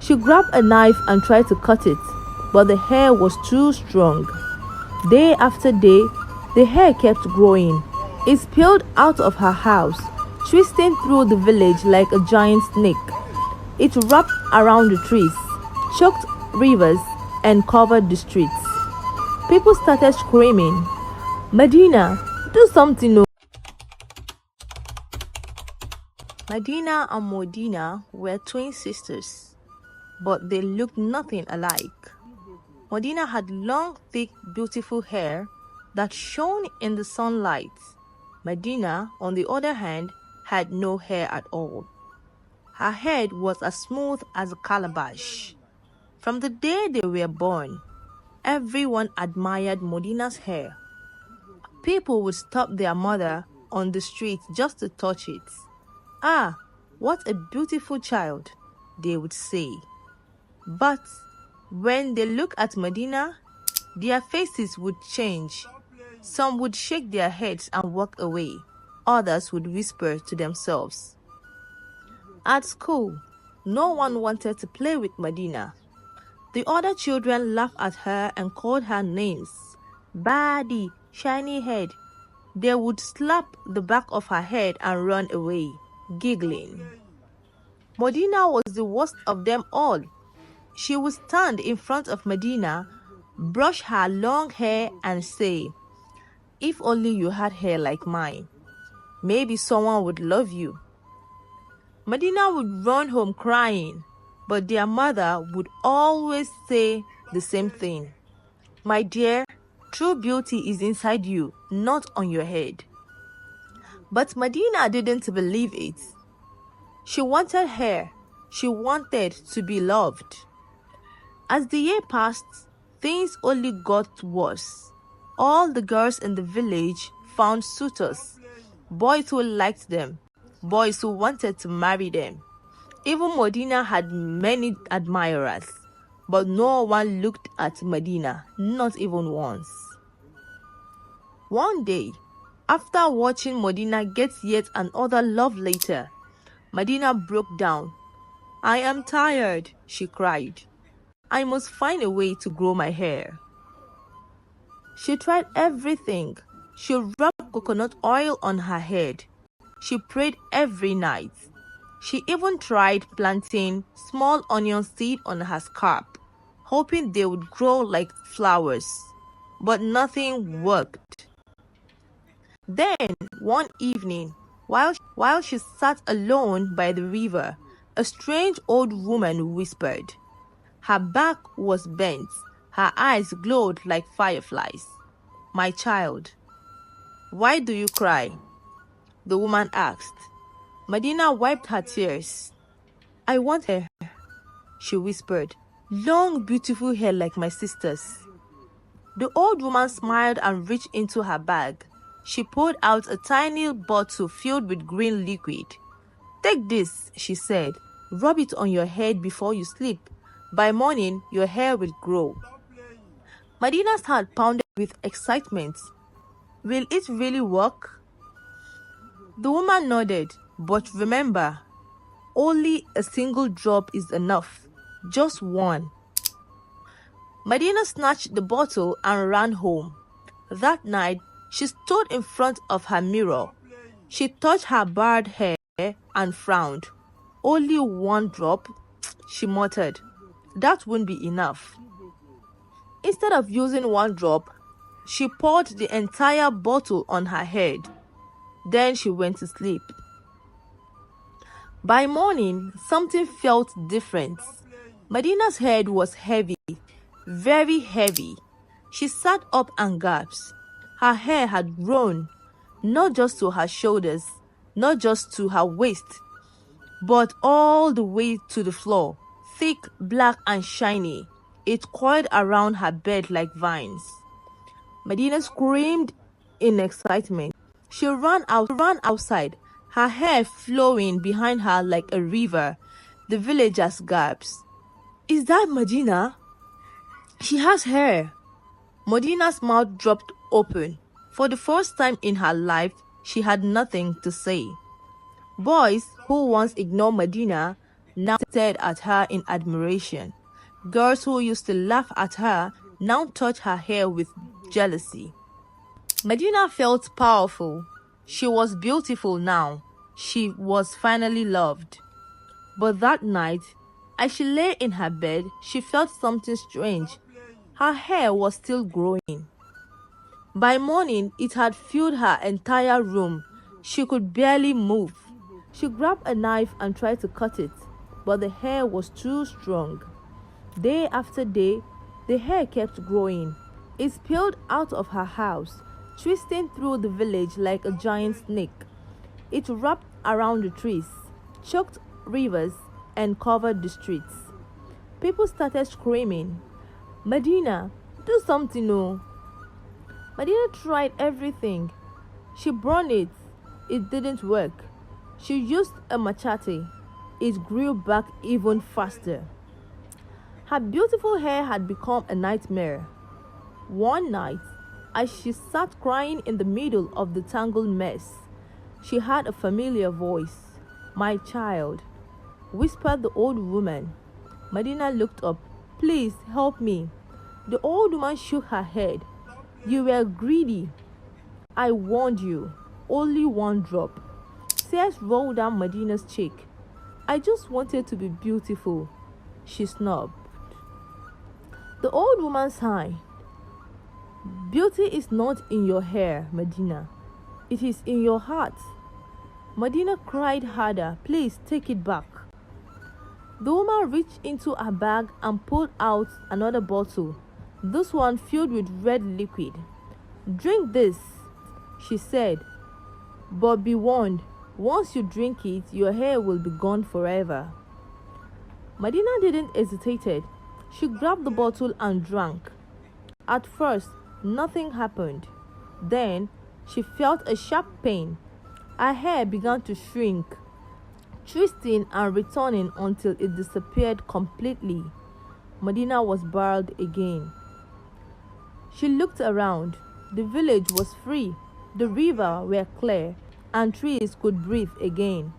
She grabbed a knife and tried to cut it, but the hair was too strong. Day after day, the hair kept growing. It spilled out of her house, twisting through the village like a giant snake. It wrapped around the trees, choked rivers, and covered the streets. People started screaming, "Madina, do something!" No. Madina and Modina were twin sisters, but they looked nothing alike. Modina had long, thick, beautiful hair that shone in the sunlight. Madina, on the other hand, had no hair at all. Her head was as smooth as a calabash. From the day they were born, everyone admired Modina's hair. People would stop their mother on the street just to touch it. "Ah, what a beautiful child," they would say. But when they look at Madina, their faces would change. Some would shake their heads and walk away. Others would whisper to themselves. At school, no one wanted to play with Madina. The other children laughed at her and called her names. "Baddie, shiny head." They would slap the back of her head and run away, giggling. Madina was the worst of them all. She would stand in front of Madina, brush her long hair and say, "If only you had hair like mine, maybe someone would love you." Madina would run home crying, but their mother would always say the same thing. "My dear, true beauty is inside you, not on your head." But Madina didn't believe it. She wanted hair. She wanted to be loved. As the year passed, things only got worse. All the girls in the village found suitors, boys who liked them, boys who wanted to marry them. Even Madina had many admirers, but no one looked at Madina, not even once. One day, after watching Madina get yet another love letter, Madina broke down. "I am tired," she cried. "I must find a way to grow my hair." She tried everything. She rubbed coconut oil on her head. She prayed every night. She even tried planting small onion seed on her scalp, hoping they would grow like flowers. But nothing worked. Then, one evening, while she sat alone by the river, a strange old woman whispered. Her back was bent. Her eyes glowed like fireflies. "My child, why do you cry?" the woman asked. Madina wiped her tears. "I want hair," she whispered. "Long, beautiful hair like my sister's." The old woman smiled and reached into her bag. She pulled out a tiny bottle filled with green liquid. "Take this," she said. "Rub it on your head before you sleep. By morning, your hair will grow." Madina's heart pounded with excitement. "Will it really work?" The woman nodded. "But remember, only a single drop is enough. Just one." Madina snatched the bottle and ran home. That night, she stood in front of her mirror. She touched her barred hair and frowned. "Only one drop?" she muttered. "That won't be enough." Instead of using one drop, she poured the entire bottle on her head. Then she went to sleep. By morning, something felt different. Madina's head was heavy, very heavy. She sat up and gasped. Her hair had grown, not just to her shoulders, not just to her waist, but all the way to the floor, thick, black, and shiny. It coiled around her bed like vines. Madina screamed in excitement. She ran outside, her hair flowing behind her like a river. The villagers gasped. "Is that Madina? She has hair." Madina's mouth dropped open. For the first time in her life, she had nothing to say. Boys who once ignored Madina now stared at her in admiration. Girls who used to laugh at her now touched her hair with jealousy. Medina felt powerful. She was beautiful now. She was finally loved. But that night, as she lay in her bed, she felt something strange. Her hair was still growing. By morning, it had filled her entire room. She could barely move. She grabbed a knife and tried to cut it, but the hair was too strong. Day after day, the hair kept growing. It spilled out of her house, twisting through the village like a giant snake. It wrapped around the trees, choked rivers, and covered the streets. People started screaming, "Madina, do something, no!" Madina tried everything. She burned it. It didn't work. She used a machete. It grew back even faster. Her beautiful hair had become a nightmare. One night, as she sat crying in the middle of the tangled mess, she heard a familiar voice. "My child," whispered the old woman. Madina looked up. "Please help me." The old woman shook her head. "You were greedy. I warned you. Only one drop." Tears rolled down Madina's cheek. "I just wanted to be beautiful," she snubbed. The old woman sighed. "Beauty is not in your hair, Madina. It is in your heart." Madina cried harder. "Please take it back." The woman reached into her bag and pulled out another bottle, this one filled with red liquid. "Drink this," she said, "but be warned, once you drink it, your hair will be gone forever." Madina didn't hesitate. She grabbed the bottle and drank. At first, nothing happened. Then, she felt a sharp pain. Her hair began to shrink, twisting and returning until it disappeared completely. Madina was bald again. She looked around. The village was free, the river were clear, and trees could breathe again.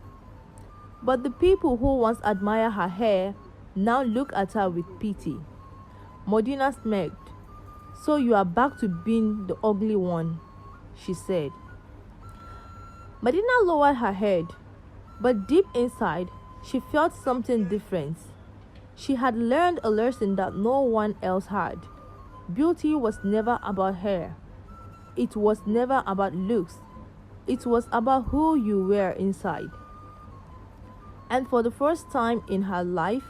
But the people who once admired her hair now looked at her with pity. Madina smirked. "So you are back to being the ugly one," she said. Madina lowered her head, but deep inside, she felt something different. She had learned a lesson that no one else had. Beauty was never about hair. It was never about looks. It was about who you were inside. And for the first time in her life,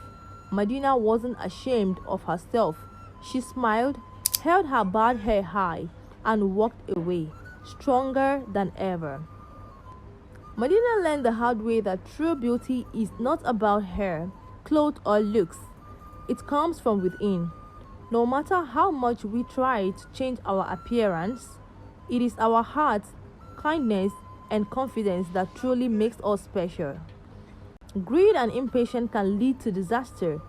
Madina wasn't ashamed of herself. She smiled, held her bald hair high, and walked away, stronger than ever. Madina learned the hard way that true beauty is not about hair, clothes, or looks. It comes from within. No matter how much we try to change our appearance, it is our heart, kindness, and confidence that truly makes us special. Greed and impatience can lead to disaster,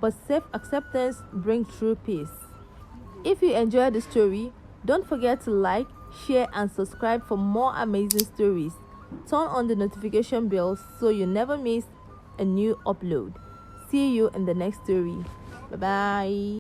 but self-acceptance brings true peace. If you enjoyed the story, don't forget to like, share, and subscribe for more amazing stories. Turn on the notification bell so you never miss a new upload. See you in the next story. Bye bye.